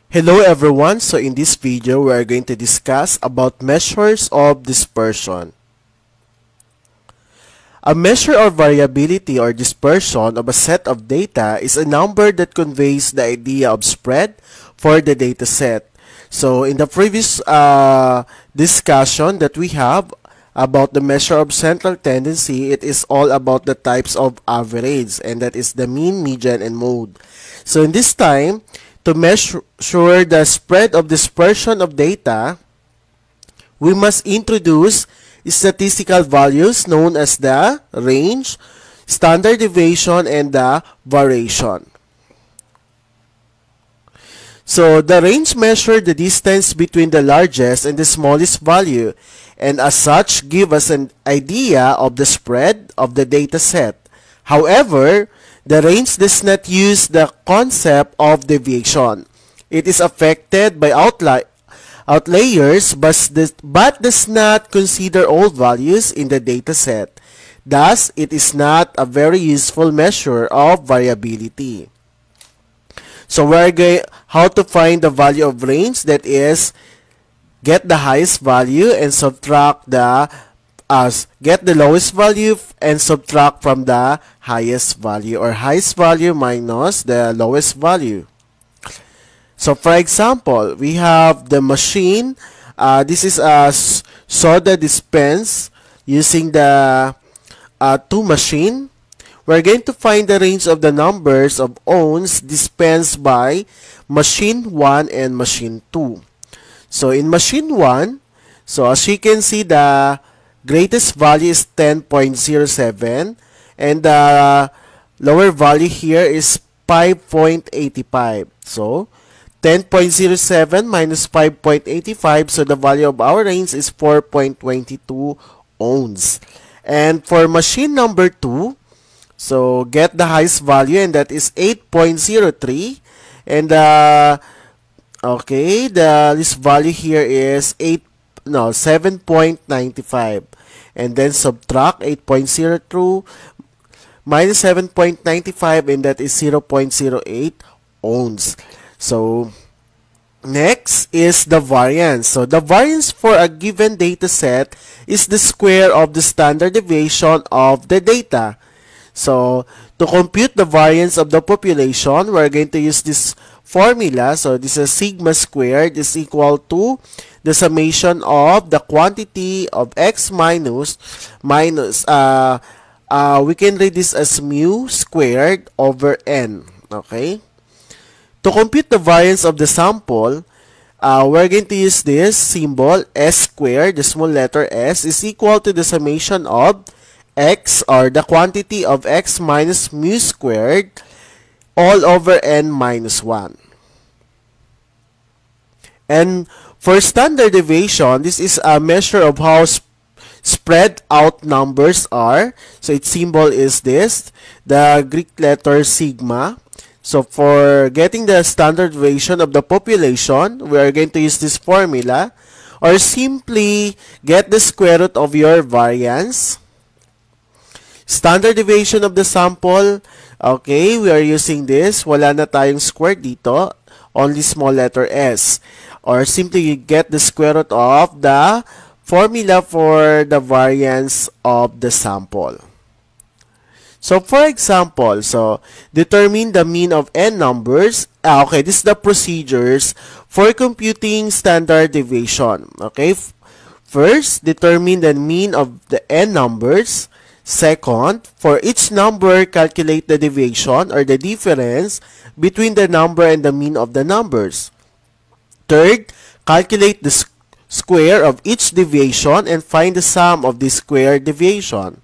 Hello everyone, so in this video we are going to discuss about measures of dispersion. A measure of variability or dispersion of a set of data is a number that conveys the idea of spread for the data set. So in the previous discussion that we have about the measure of central tendency, it is all about the types of average, and that is the mean, median, and mode. So in this time, to measure the spread of dispersion of data, we must introduce statistical values known as the range, standard deviation, and the variation. So the range measures the distance between the largest and the smallest value, and as such give us an idea of the spread of the data set. However, the range does not use the concept of deviation. It is affected by outliers but does not consider all values in the data set. Thus, it is not a very useful measure of variability. So we're going how to find the value of range, that is, get the highest value and subtract get the lowest value and subtract from the highest value, or highest value minus the lowest value. So for example, we have the machine. This is a soda dispense using the two machine. We're going to find the range of the numbers of ounces dispensed by machine 1 and machine 2. So in machine 1, so as you can see, the greatest value is 10.07 and the lower value here is 5.85. So 10.07 minus 5.85, so the value of our range is 4.22 ounces. And for machine number 2, so get the highest value, and that is 8.03, and okay, the this value here is 7.95, and then subtract 8.02 minus 7.95, and that is 0.08 ounces. So next is the variance. So the variance for a given data set is the square of the standard deviation of the data. So to compute the variance of the population, we're going to use this formula. So this is sigma squared is equal to the summation of the quantity of x minus we can read this as mu squared over n. Okay. To compute the variance of the sample, we're going to use this symbol s squared, the small letter s, is equal to the summation of x, or the quantity of x minus mu squared, all over n minus 1. And for standard deviation, this is a measure of how spread out numbers are. So its symbol is this, the Greek letter sigma. So for getting the standard deviation of the population, we are going to use this formula, or simply get the square root of your variance. Standard deviation of the sample, okay, we are using this. Wala na tayong square dito, only small letter s. Or simply you get the square root of the formula for the variance of the sample. So for example, so determine the mean of n numbers. Okay, this is the procedures for computing standard deviation. Okay, first, determine the mean of the n numbers. Second, for each number, calculate the deviation, or the difference between the number and the mean of the numbers. Third, calculate the square of each deviation and find the sum of the square deviation.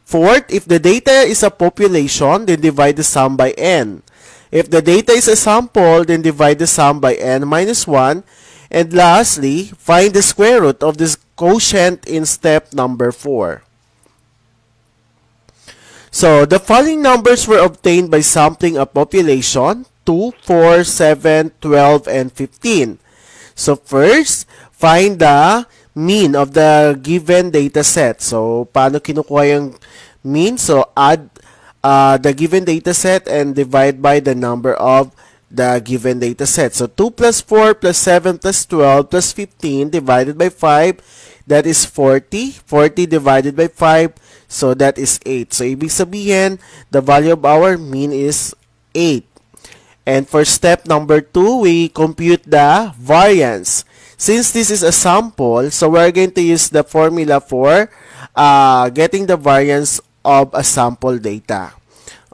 Fourth, if the data is a population, then divide the sum by n. If the data is a sample, then divide the sum by n minus 1. And lastly, find the square root of this quotient in step number 4. So the following numbers were obtained by sampling a population: 2, 4, 7, 12, and 15. So first, find the mean of the given data set. So paano kinukuha yung mean? So add the given data set and divide by the number of the given data set. So 2 plus 4 plus 7 plus 12 plus 15 divided by 5, that is 40. 40 divided by 5, so that is 8. So ibig sabihin, the value of our mean is 8. And for step number 2, we compute the variance. Since this is a sample, so we're going to use the formula for getting the variance of a sample data.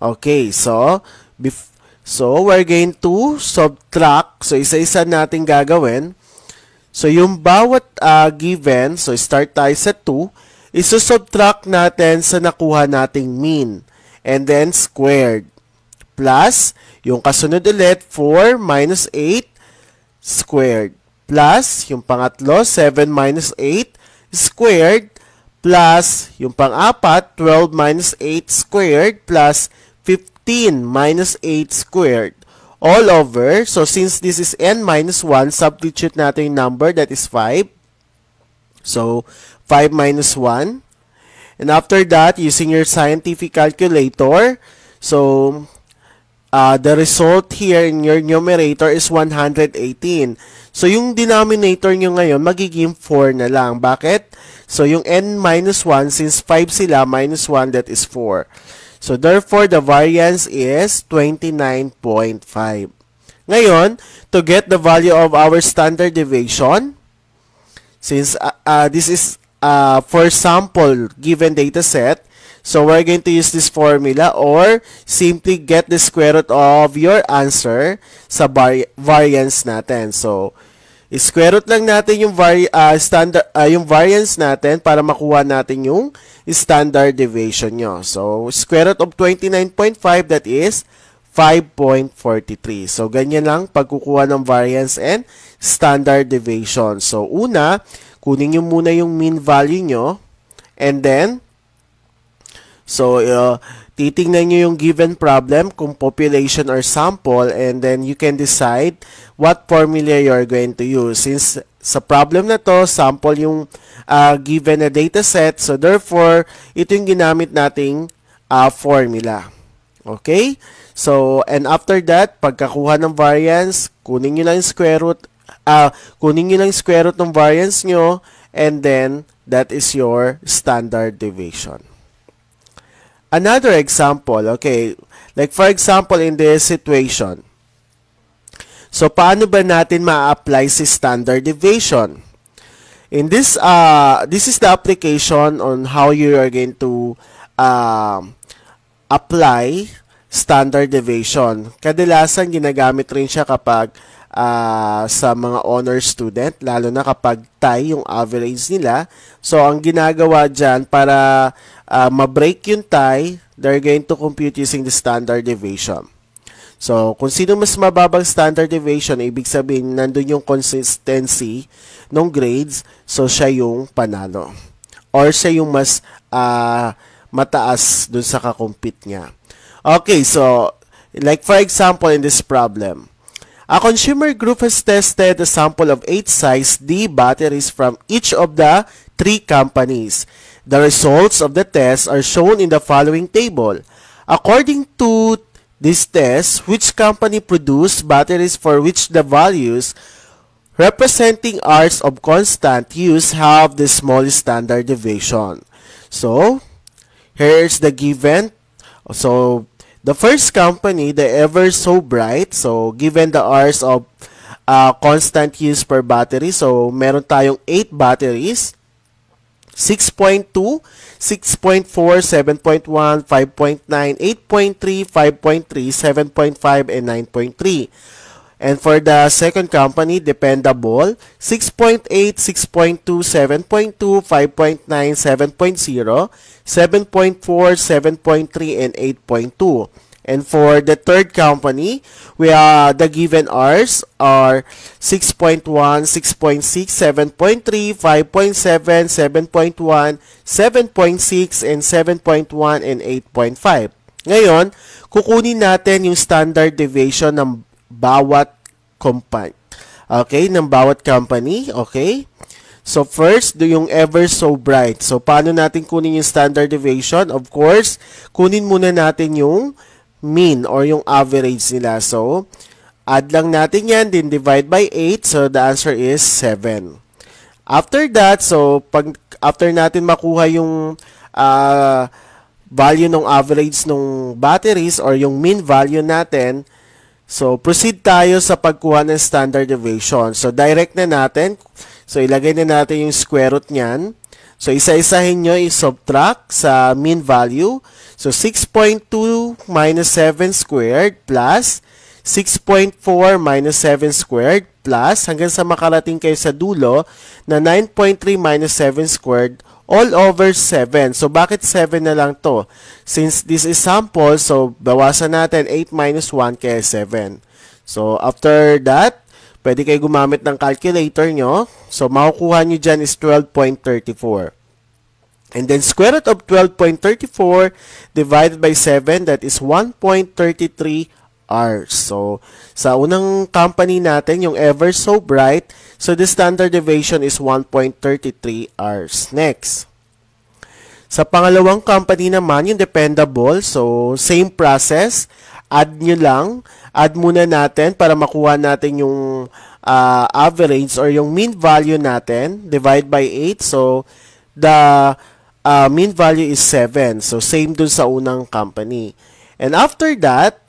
Okay, so we're going to subtract. So isa-isa natin gagawin. So yung bawat given, so start tayo sa 2, isusubtract natin sa nakuha nating mean. And then squared. Plus, yung kasunod ulit, 4 minus 8 squared. Plus, yung pangatlo, 7 minus 8 squared. Plus, yung pang-apat, 12 minus 8 squared. Plus, 15 minus 8 squared. All over. So, since this is n minus 1, substitute natin yung number, that is 5. So, 5 minus 1. And after that, using your scientific calculator, so, the result here in your numerator is 118. So, yung denominator nyo ngayon, magiging 4 na lang. Bakit? So, yung n minus 1, since 5 sila, minus 1, that is 4. So, therefore, the variance is 29.5. Ngayon, to get the value of our standard deviation, since this is for sample given data set, so we're going to use this formula or simply get the square root of your answer sa variance natin. So, square root lang natin yung yung variance natin para makuha natin yung standard deviation nyo. So, square root of 29.5, that is 5.43. So, ganyan lang pagkukuha ng variance and standard deviation. So, una, kunin nyo muna yung mean value nyo. And then, so, titingnan nyo yung given problem kung population or sample, and then you can decide what formula you are going to use. Since sa problem na to, sample yung given na data set, so therefore, ito yung ginamit nating formula. Okay? So, and after that, pagkakuha ng variance, kunin nyo lang yung square root, ng variance nyo, and then, that is your standard deviation. Another example, okay, like for example, in this situation, so paano ba natin ma-apply si standard deviation? In this, this is the application on how you are going to apply standard deviation. Kadalasan ginagamit rin siya kapag sa mga honor student, lalo na kapag tie yung average nila. So, ang ginagawa dyan para ma-break yung tie, they're going to compute using the standard deviation. So, kung sino mas mababang standard deviation, ibig sabihin, nandun yung consistency ng grades, so siya yung panalo. Or siya yung mas mataas dun sa kakompete niya. Okay, so, like for example, in this problem, a consumer group has tested a sample of 8 size D batteries from each of the 3 companies. The results of the test are shown in the following table. According to this test, which company produced batteries for which the values representing hours of constant use have the smallest standard deviation? So, here's the given. So, the first company, the Ever So Bright, so given the hours of constant use per battery, so meron tayong 8 batteries, 6.2, 6.4, 7.1, 5.9, 8.3, 5.3, 7.5, and 9.3. And for the second company, Dependable, 6.8, 6.2, 7.2, 5.9, 7.0, 7.4, 7.3, and 8.2. And for the third company, the given hours are 6.1, 6.6, 7.3, 5.7, 7.1, 7.6, and 7.1, and 8.5. Ngayon, kukunin natin yung standard deviation ng bawat company. Okay, ng bawat company. Okay. So, first, yung Ever So Bright. So, paano natin kunin yung standard deviation? Of course, kunin muna natin yung mean or yung average nila. So, Add lang natin yan, then divide by 8. So, the answer is 7. After that, so, after natin makuha yung value ng average ng batteries or yung mean value natin, so, proceed tayo sa pagkuha ng standard deviation. So, direct na natin. So, ilagay na natin yung square root niyan. So, isa-isahin nyo, i-subtract sa mean value. So, 6.2 minus 7 squared plus 6.4 minus 7 squared plus hanggang sa makarating kayo sa dulo na 9.3 minus 7 squared all over 7. So, bakit 7 na lang to? Since this is sample, so bawasan natin 8 minus 1 kaya 7. So, after that, pwede kayo gumamit ng calculator nyo. So, makukuha nyo dyan is 12.34. And then, square root of 12.34 divided by 7, that is 1.33 hours. So, sa unang company natin, yung Ever So Bright, so the standard deviation is 1.33 hours. Next. Sa pangalawang company naman, yung Dependable, so same process, add nyo lang, add muna natin para makuha natin yung average or yung mean value natin, divide by 8, so the mean value is 7. So, same dun sa unang company. And after that,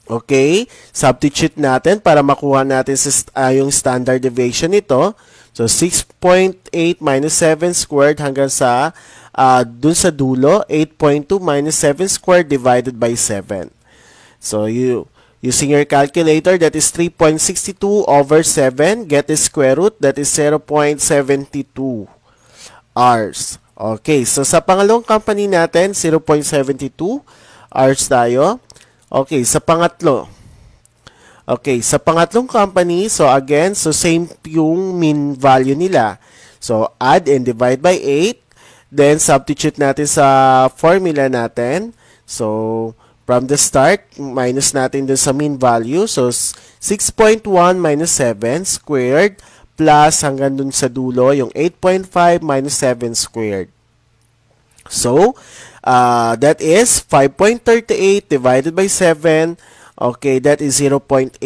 okay, substitute natin para makuha natin yung standard deviation nito. So, 6.8 minus 7 squared hanggang sa dun sa dulo, 8.2 minus 7 squared divided by 7. So, using your calculator, that is 3.62 over 7. Get the square root, that is 0.72 hours. Okay, so sa pangalawang company natin, 0.72 hours tayo. Okay, sa pangatlo. Okay, sa pangatlong company, so again, so same yung mean value nila. So, add and divide by 8. Then, substitute natin sa formula natin. So, from the start, minus natin dun sa mean value. So, 6.1 minus 7 squared plus hanggang dun sa dulo, yung 8.5 minus 7 squared. So, that is 5.38 divided by 7. Okay, that is 0.88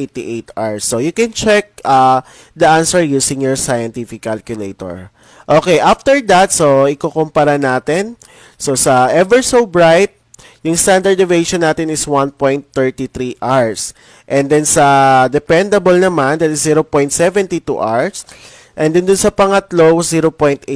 hours. So, you can check the answer using your scientific calculator. Okay, after that, so, ikukumpara natin. So, sa Ever So Bright, yung standard deviation natin is 1.33 hours. And then sa Dependable naman, that is 0.72 hours. And then dun sa pangatlo, 0.88.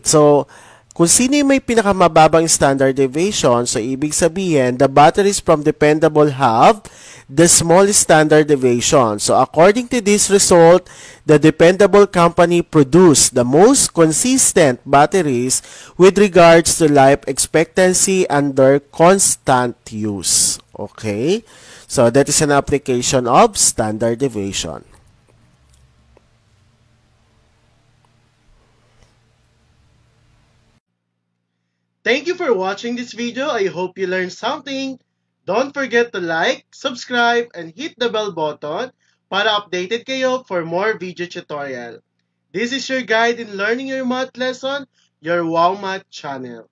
So, kung sino yung may pinakamababang standard deviation, so ibig sabihin, the batteries from Dependable have the smallest standard deviation. So, according to this result, the Dependable company produced the most consistent batteries with regards to life expectancy under constant use. Okay? So, that is an application of standard deviation. Thank you for watching this video. I hope you learned something. Don't forget to like, subscribe, and hit the bell button para updated kayo for more video tutorial. This is your guide in learning your math lesson, your Wow Math channel.